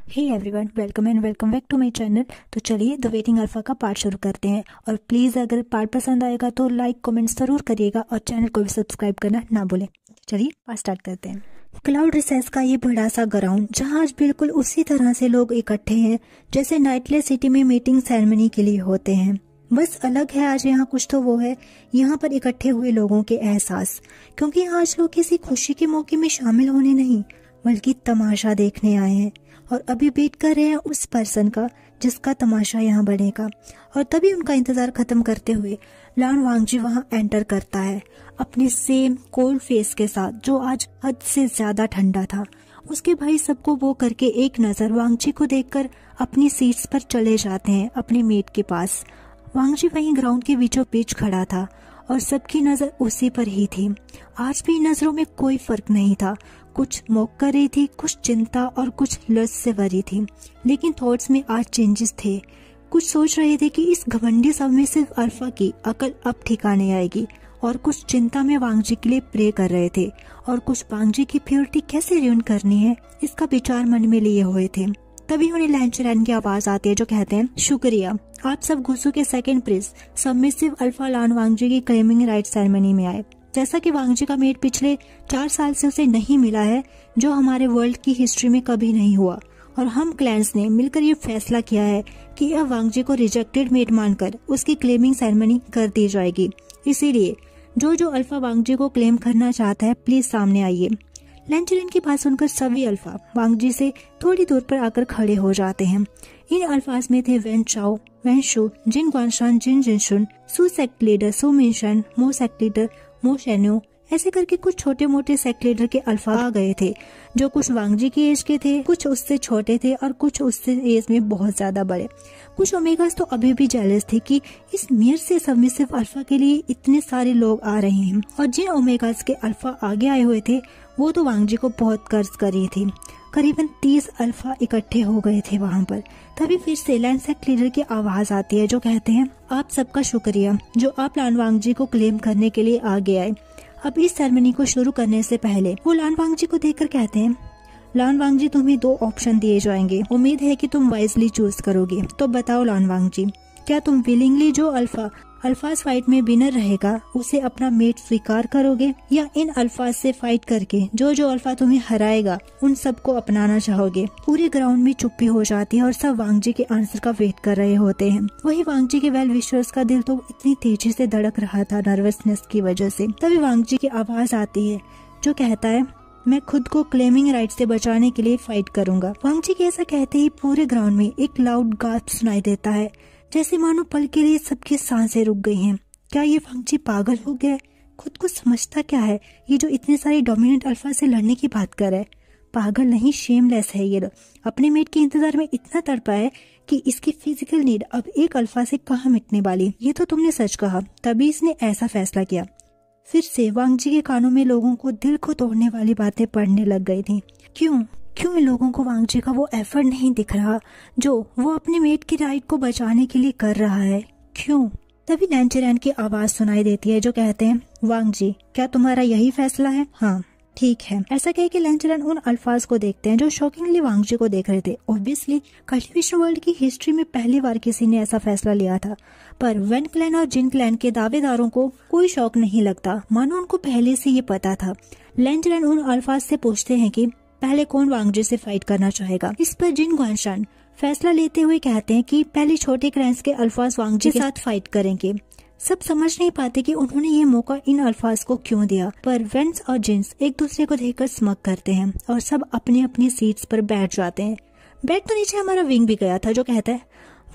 Hey everyone, welcome and welcome back to my channel. तो चलिए the waiting alpha का part शुरू करते हैं। और प्लीज़ अगर पार्ट पसंद आएगा तो लाइक कमेंट ज़रूर करिएगा और चैनल को भी सब्सक्राइब करना ना भूलें। चलिए पार्ट स्टार्ट करते हैं। क्लाउड रिसेस का ये बड़ा सा ग्राउंड जहाँ आज बिल्कुल उसी तरह से लोग इकट्ठे हैं जैसे नाइटलेस सिटी में मीटिंग सेरेमनी के लिए होते हैं। बस अलग है आज यहाँ कुछ तो वो है यहाँ पर इकट्ठे हुए लोगों के एहसास, क्योंकि आज लोग किसी खुशी के मौके में शामिल होने नहीं बल्कि तमाशा देखने आए हैं और अभी वेट कर रहे हैं उस पर्सन का जिसका तमाशा यहाँ बनेगा। और तभी उनका इंतजार खत्म करते हुए लान वांगजी वहाँ एंटर करता है अपने सेम कोल्ड फेस के साथ, जो आज हद से ज्यादा ठंडा था। उसके भाई सबको वो करके एक नजर वांगजी को देखकर अपनी सीट्स पर चले जाते हैं अपने मेट के पास। वांगजी वहीं ग्राउंड के बीचों बीच खड़ा था और सबकी नजर उसी पर ही थी। आज भी नजरों में कोई फर्क नहीं था, कुछ मौक कर रही थी, कुछ चिंता और कुछ लज्ज से भरी थी। लेकिन थॉट्स में आज चेंजेस थे। कुछ सोच रहे थे कि इस घमंडी सब में सिर्फ अल्फा की अकल अब ठिकाने आएगी, और कुछ चिंता में वांगजी के लिए प्रे कर रहे थे, और कुछ वांगजी की प्योरिटी कैसे र्यून करनी है इसका विचार मन में लिए हुए थे। तभी उन्हें लैंचरैन की आवाज आती है जो कहते हैं, शुक्रिया, आप सब गुस्सू के सेकंड प्रिंस सबमिसिव अल्फा लान वांगजी की क्लेमिंग राइट सेरेमनी में आए। जैसा कि वांगजी का मेट पिछले 4 साल से उसे नहीं मिला है, जो हमारे वर्ल्ड की हिस्ट्री में कभी नहीं हुआ, और हम क्लैंस ने मिलकर ये फैसला किया है कि अब वांगजी को रिजेक्टेड मेट मानकर उसकी क्लेमिंग सेरेमनी कर दी जाएगी। इसीलिए जो अल्फा वांगजी को क्लेम करना चाहता है प्लीज सामने आइए। लैंचरैन की बात सुनकर सभी अल्फा वांगजी से थोड़ी दूर पर आकर खड़े हो जाते हैं। इन अल्फाज में थे Wen Chao, Wen Shu, Jin Guanshan, Jin Jinshun, Su sect leader Su Minshan, Mo sect leader मो शेन्यू, ऐसे करके कुछ छोटे मोटे सेक्ट लीडर के अल्फा आ गए थे, जो कुछ वांगजी की एज के थे, कुछ उससे छोटे थे और कुछ उससे एज में बहुत ज्यादा बड़े। कुछ ओमेगास तो अभी भी जेलस थे कि इस मेयर से सबमिसिव अल्फा के लिए इतने सारे लोग आ रहे हैं, और जिन ओमेगास के अल्फा आगे आए हुए थे वो तो वांगजी को बहुत कर्ज कर रही थी। करीबन 30 अल्फा इकट्ठे हो गए थे वहाँ पर। तभी फिर से लैंड सेक्ट लीडर की आवाज आती है जो कहते हैं, आप सबका शुक्रिया जो आप लान वांगजी को क्लेम करने के लिए आगे आए। अब इस सेरेमनी को शुरू करने से पहले वो लान वांगजी को देखकर कहते हैं, लान वांगजी तुम्हें 2 ऑप्शन दिए जाएंगे, उम्मीद है कि तुम वाइजली चूज करोगे। तो बताओ लान वांगजी, क्या तुम विलिंगली जो अल्फाज फाइट में विनर रहेगा उसे अपना मेट स्वीकार करोगे, या इन अल्फाज से फाइट करके जो अल्फा तुम्हें हराएगा उन सबको अपनाना चाहोगे। पूरे ग्राउंड में चुप्पी हो जाती है और सब वांगजी के आंसर का वेट कर रहे होते हैं। वही वांगजी के वेल विशर्स का दिल तो इतनी तेजी से धड़क रहा था नर्वसनेस की वजह से। तभी वांगजी की आवाज आती है जो कहता है, मैं खुद को क्लेमिंग राइट से बचाने के लिए फाइट करूंगा। वांगजी के ऐसा कहते ही पूरे ग्राउंड में एक लाउड गास्प सुनाई देता है, जैसे मानो पल के लिए सबकी सांसें रुक गई हैं। क्या ये वांगजी पागल हो गया है? खुद को समझता क्या है ये जो इतने सारे डोमिनेंट अल्फा से लड़ने की बात कर रहा है? पागल नहीं, शेमलेस है ये। अपने मेट के इंतजार में इतना तड़पा है कि इसकी फिजिकल नीड अब एक अल्फा से कहाँ मिटने वाली। ये तो तुमने सच कहा, तभी इसने ऐसा फैसला किया। फिर से वांगजी के कानों में लोगों को दिल को तोड़ने वाली बातें पड़ने लग गई थी। क्यों इन लोगों को वांगजी का वो एफर्ट नहीं दिख रहा जो वो अपने मेट की राइट को बचाने के लिए कर रहा है? क्यों? तभी लैंचरैन की आवाज सुनाई देती है जो कहते हैं, वांगजी, क्या तुम्हारा यही फैसला है? हाँ ठीक है। ऐसा कह के लैंचरैन उन अल्फाज को देखते हैं जो शॉकिंगली वांगजी को देख रहे थे। ऑब्वियसली कल्टिवेशन वर्ल्ड की हिस्ट्री में पहली बार किसी ने ऐसा फैसला लिया था, पर वेन क्लैन और जिन क्लैन के दावेदारों को कोई शौक नहीं लगता, मानो उनको पहले से ये पता था। लैंचरैन उन अल्फाज से पूछते हैं कि पहले कौन वांगजी से फाइट करना चाहेगा। इस पर जिन ग्वानशान फैसला लेते हुए कहते हैं कि पहले छोटे क्लैंस के अल्फाज वांगजी के साथ फाइट करेंगे। सब समझ नहीं पाते कि उन्होंने ये मौका इन अल्फाज को क्यों दिया, पर वेंस और जिन्स एक दूसरे को देखकर स्मग करते हैं और सब अपनी अपनी सीट्स पर बैठ जाते हैं। बैठ तो नीचे हमारा विंग भी गया था जो कहता है,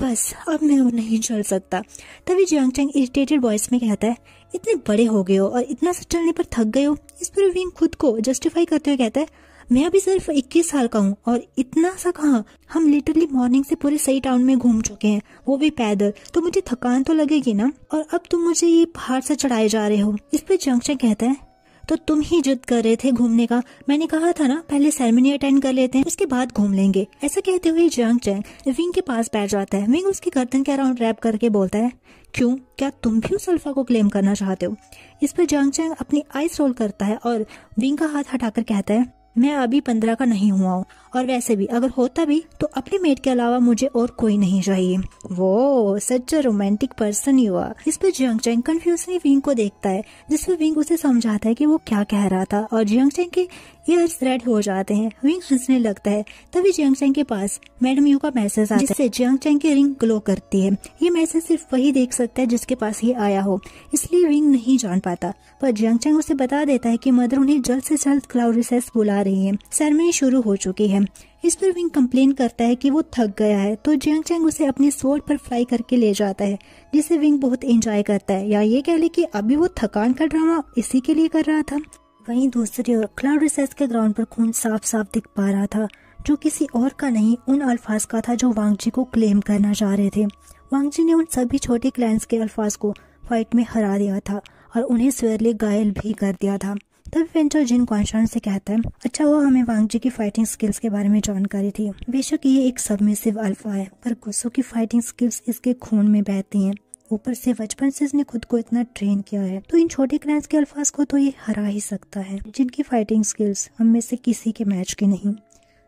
बस अब मैं और नहीं चल सकता। तभी जियांगचैंग इरिटेटेड वॉइस में कहता है, इतने बड़े हो गए हो और इतना सा चलने पर थक गए हो। इस पर विंग खुद को जस्टिफाई करते हुए कहता है, मैं अभी सिर्फ 21 साल का हूँ और इतना सा कहाँ, हम लिटरली मॉर्निंग से पूरे सही टाउन में घूम चुके हैं, वो भी पैदल, तो मुझे थकान तो लगेगी ना, और अब तुम मुझे ये पहाड़ से चढ़ाए जा रहे हो। इस पर जियांगचैंग कहता है, तो तुम ही जिद कर रहे थे घूमने का, मैंने कहा था ना पहले सेरेमनी अटेंड कर लेते हैं उसके बाद घूम लेंगे। ऐसा कहते हुए जियांगचैंग विंग के पास बैठ जाता है। विंग उसकी गर्दन के अराउंड रैप करके बोलता है, क्यों, क्या तुम भी उस अल्फा को क्लेम करना चाहते हो? इस पर जियांगचैंग अपनी आईज रोल करता है और विंग का हाथ हटाकर कहता है, मैं अभी 15 का नहीं हुआ हूँ, और वैसे भी अगर होता भी तो अपने मेट के अलावा मुझे और कोई नहीं चाहिए। वो सच अ रोमांटिक पर्सन ही हुआ। इस पर जियांग चैंग कंफ्यूजली विंग को देखता है, जिस पर विंग उसे समझाता है कि वो क्या कह रहा था, और जियांग चैंग के ईयर्स रेड हो जाते हैं। विंग हंसने लगता है। तभी जियांग चैंग के पास मैडम यू का मैसेज आता है, जिससे जियांग चैंग की रिंग ग्लो करती है। ये मैसेज सिर्फ वही देख सकता है जिसके पास ये आया हो, इसलिए विंग नहीं जान पाता। पर जियांग चैंग उसे बता देता है कि मदर उन्हें जल्द से जल्द क्लाउड रिसेस बुला रही है, सेरेमनी शुरू हो चुकी है। इस पर विंग कंप्लेन करता है कि वो थक गया है, तो जियांग चैंग उसे अपने स्वॉर्ड पर फ्लाई करके ले जाता है, जिसे विंग बहुत एंजॉय करता है, या ये कह ले कि अभी वो थकान का ड्रामा इसी के लिए कर रहा था। वहीं दूसरी ओर क्लाउड रिसेस के ग्राउंड पर खून साफ साफ दिख पा रहा था, जो किसी और का नहीं उन अल्फाज का था जो वांग जी को क्लेम करना चाह रहे थे। वांग जी ने उन सभी छोटे क्लैंस के अल्फाज को फाइट में हरा दिया था और उन्हें स्वेरली घायल भी कर दिया था। तब वेंचर जिन क्वांशान से कहता है, अच्छा हुआ हमें वांग जी की फाइटिंग स्किल्स के बारे में जानकारी थी। बेशक ये एक सबमिसिव अल्फा है, पर गुस्सो की फाइटिंग स्किल्स इसके खून में बहती हैं। ऊपर से बचपन से इसने खुद को इतना ट्रेन किया है, तो इन छोटे क्लैंस के अल्फाज को तो ये हरा ही सकता है, जिनकी फाइटिंग स्किल्स हम में से किसी के मैच की नहीं।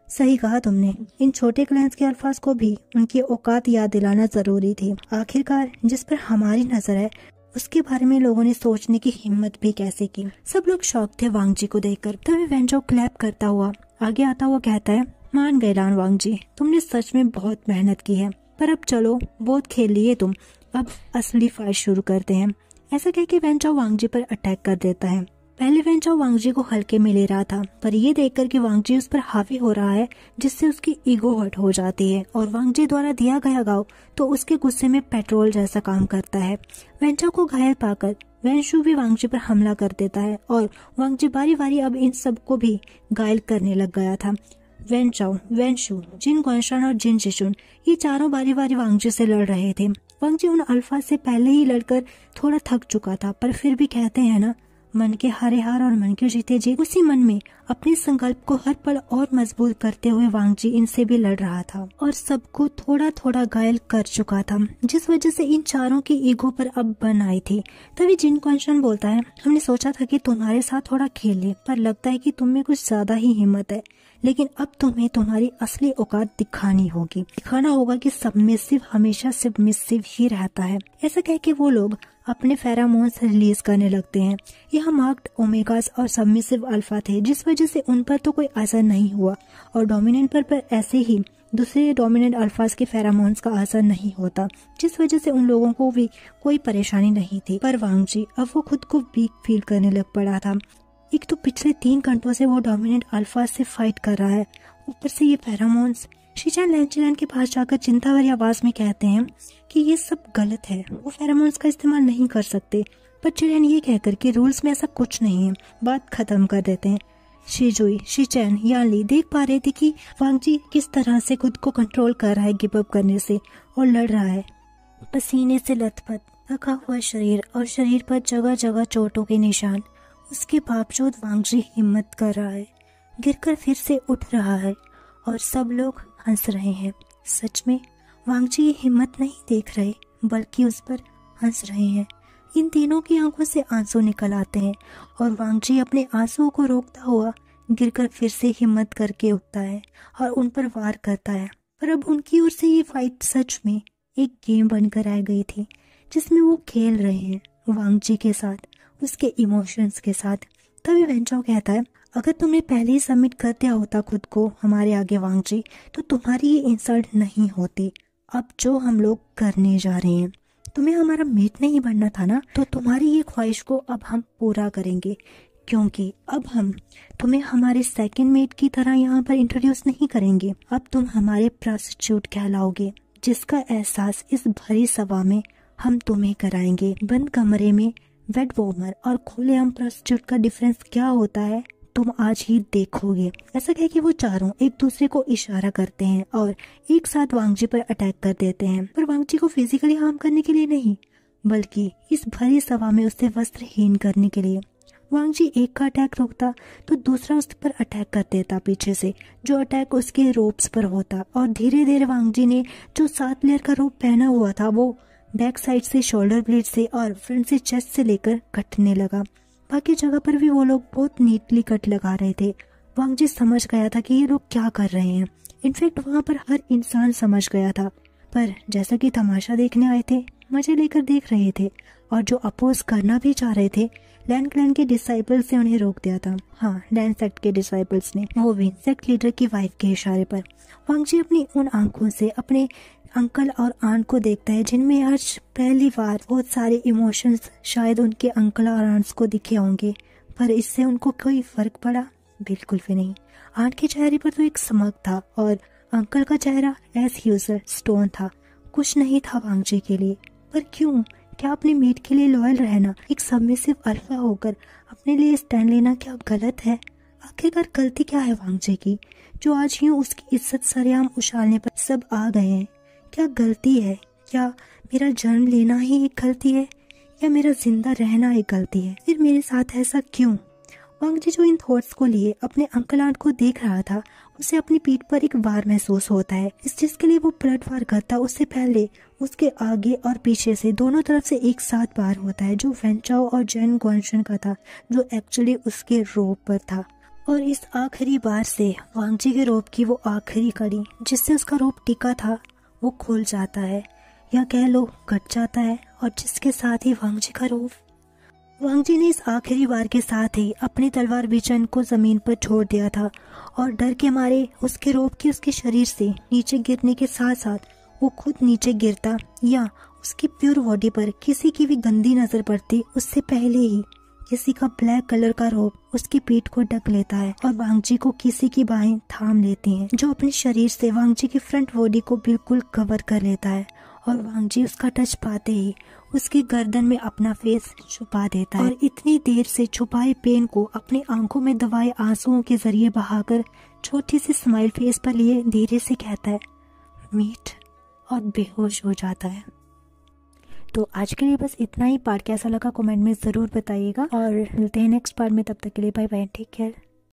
सही कहा तुमने, इन छोटे क्लैंस के अल्फाज को भी उनकी औकात याद दिलाना जरूरी थी। आखिरकार जिस पर हमारी नजर है उसके बारे में लोगों ने सोचने की हिम्मत भी कैसे की। सब लोग शौक थे वांग जी को देखकर। तभी वेंचो क्लैप करता हुआ आगे आता हुआ कहता है, मान गए लान वांग जी, तुमने सच में बहुत मेहनत की है, पर अब चलो बहुत खेल लिए तुम, अब असली फाइट शुरू करते हैं। ऐसा कह के वेंचो वांग जी पर अटैक कर देता है। पहले वेंचो वांग जी को हल्के में ले रहा था, पर ये देखकर कि वांग जी उस पर हावी हो रहा है, जिससे उसकी ईगो हर्ट हो जाती है और वांग जी द्वारा दिया गया गाँव तो उसके गुस्से में पेट्रोल जैसा काम करता है। वेंचो को घायल पाकर वेंशु भी वांग जी पर हमला कर देता है और वांग जी बारी बारी अब इन सबको भी घायल करने लग गया था। वेंचाओ, वेंशु, जिन क्वांशान और जिन जिशुन, ये चारों बारी बारी वांग जी से लड़ रहे थे। वांग जी उन अल्फा से पहले ही लड़कर थोड़ा थक चुका था, पर फिर भी कहते हैं ना, मन के हारे हार और मन के जीते जीत। उसी मन में अपने संकल्प को हर पल और मजबूत करते हुए वांग जी इनसे भी लड़ रहा था और सबको थोड़ा थोड़ा घायल कर चुका था, जिस वजह से इन चारों की ईगो पर अब बन आई थी। तभी जिन क्वांशान बोलता है, हमने सोचा था कि तुम्हारे साथ थोड़ा खेल ले, पर लगता है कि तुम में कुछ ज्यादा ही हिम्मत है, लेकिन अब तुम्हें तुम्हारी असली औकात दिखानी होगी। दिखाना होगा कि सबमिसिव हमेशा सबमिसिव ही रहता है। ऐसा कह के वो लोग अपने फेरामोन्स रिलीज करने लगते हैं। यह मार्क्ड ओमेगास और सबमिसिव अल्फा थे, जिस वजह से उन पर तो कोई असर नहीं हुआ, और डोमिनेंट पर ऐसे ही दूसरे डोमिनेंट अल्फाज के फेरामोन्स का असर नहीं होता, जिस वजह से उन लोगों को भी कोई परेशानी नहीं थी। पर वांग जी अब वो खुद को वीक फील करने लग पड़ा था। एक तो पिछले 3 घंटों से वो डोमिनेंट अल्फा से फाइट कर रहा है, ऊपर से ये फेरामोन्स। शीचान लैंचिलान के पास जाकर चिंता भरी आवाज में कहते हैं कि ये सब गलत है, वो फेरामोन्स का इस्तेमाल नहीं कर सकते। पर चिड़ैन ये कहकर कि रूल्स में ऐसा कुछ नहीं है, बात खत्म कर देते हैं। शीजुई, शीचैन, यानली देख पा रहे थे कि वांग जी किस तरह से खुद को कंट्रोल कर रहा है गिव अप करने से, और लड़ रहा है पसीने से लथपथ, थका हुआ शरीर और शरीर पर जगह जगह चोटों के निशान। उसके बावजूद वांग जी हिम्मत कर रहा है, गिरकर फिर से उठ रहा है और सब लोग हंस रहे हैं। सच में वांग जी ये हिम्मत नहीं देख रहे, बल्कि उस पर हंस रहे हैं। इन तीनों की आंखों से आंसू निकल आते हैं और वांग जी अपने आंसुओं को रोकता हुआ गिरकर फिर से हिम्मत करके उठता है और उन पर वार करता है। पर अब उनकी ओर से ये फाइट सच में एक गेम बनकर आ गई थी, जिसमें वो खेल रहे हैं वांग जी के साथ, उसके इमोशंस के साथ। तभी वेंचाओ कहता है, अगर तुमने पहले ही सबमिट कर दिया होता खुद को हमारे आगे वांग जी, तो तुम्हारी ये इंसल्ट नहीं होती। अब जो हम लोग करने जा रहे हैं, तुम्हें हमारा मेट नहीं बनना था ना, तो तुम्हारी ये ख्वाहिश को अब हम पूरा करेंगे, क्योंकि अब हम तुम्हें हमारे सेकंड मेट की तरह यहाँ पर इंट्रोड्यूस नहीं करेंगे। अब तुम हमारे प्रोस्टिट्यूट कहलाओगे, जिसका एहसास इस भरी सभा में हम तुम्हें कराएंगे। बंद कमरे में वेट वॉर्मर और खुलेआम प्रोस्टिट्यूट का डिफरेंस क्या होता है तुम आज ही देखोगे। ऐसा कह के वो चारों एक दूसरे को इशारा करते हैं और एक साथ वांग जी पर अटैक कर देते हैं, पर वांग जी को फिजिकली हार्म करने के लिए नहीं, बल्कि इस भरी सभा में उसे वस्त्रहीन करने के लिए। वांग जी एक का अटैक रोकता तो दूसरा उस पर अटैक कर देता पीछे से, जो अटैक उसके रोप्स पर होता, और धीरे धीरे वांग जी ने जो 7 लेयर का रोप पहना हुआ था वो बैक साइड से, शोल्डर ब्लेड से और फ्रंट से चेस्ट से लेकर कटने लगा। बाकी जगह पर भी वो लोग बहुत नीटली कट लगा रहे थे। वांग जी समझ गया था कि ये लोग क्या कर रहे हैं। इनफैक्ट वहाँ पर हर इंसान समझ गया था, पर जैसा कि तमाशा देखने आए थे, मजे लेकर देख रहे थे और जो अपोज करना भी चाह रहे थे, लैन क्लैन के डिसाइपल्स ने उन्हें रोक दिया था। हाँ, लैन सेक्ट के डिसाइपल्स ने, वो भी सेक्ट लीडर की वाइफ के इशारे पर। वांग जी अपनी उन आंखों से अपने अंकल और आंट को देखता है जिनमें आज पहली बार बहुत सारे इमोशंस शायद उनके अंकल और आंट्स को दिखे होंगे, पर इससे उनको कोई फर्क पड़ा? बिल्कुल भी नहीं। आंट के चेहरे पर तो एक समक था और अंकल का चेहरा एज यूजुअल स्टोन था। कुछ नहीं था वांग जी के लिए। पर क्यों? क्या अपने मेट के लिए लॉयल रहना, एक सबमिसिव अल्फा होकर अपने लिए स्टैंड लेना क्या गलत है? आखिरकार गलती क्या है वांग जी की, जो आज यूं उसकी इज्जत सरेआम उछालने पर सब आ गए हैं? क्या गलती है? क्या मेरा जन्म लेना ही एक गलती है, या मेरा जिंदा रहना एक गलती है? फिर मेरे साथ ऐसा क्यों? वांग जी जो इन थॉट्स को लिए अपने अंकल आंट को देख रहा था, उसे अपनी पीठ पर एक वार महसूस होता है। इस चीज के लिए वो ब्लड वार करता, उससे पहले उसके आगे और पीछे से दोनों तरफ से एक साथ वार होता है, जो वेंचाओ और जैन गुआनशन का था, जो एक्चुअली उसके रोप पर था। और इस आखिरी बार से वांग जी के रोप की वो आखिरी कड़ी जिससे उसका रोप टिका था, वो खुल जाता है, या कह लो कट जाता है, और जिसके साथ ही वांग जी का रोप। वांग जी ने इस आखिरी बार के साथ ही अपनी तलवार बिचन को जमीन पर छोड़ दिया था और डर के मारे उसके रोप की उसके शरीर से नीचे गिरने के साथ साथ वो खुद नीचे गिरता या उसकी प्योर बॉडी पर किसी की भी गंदी नजर पड़ती, उससे पहले ही किसी का ब्लैक कलर का रोप उसकी पीठ को ढक लेता है और वांग जी को किसी की बाहें थाम लेती हैं, जो अपने शरीर से वांग जी की फ्रंट बॉडी को बिल्कुल कवर कर लेता है। और वांग जी उसका टच पाते ही उसकी गर्दन में अपना फेस छुपा देता है और इतनी देर से छुपाए पेन को अपनी आंखों में दबाए आंसुओं के जरिए बहाकर छोटी सी स्माइल फेस पर लिए धीरे से कहता है मीट, और बेहोश हो जाता है। तो आज के लिए बस इतना ही। पार्ट कैसा लगा कमेंट में ज़रूर बताइएगा और मिलते हैं नेक्स्ट पार्ट में। तब तक के लिए बाय बाय, टेक केयर।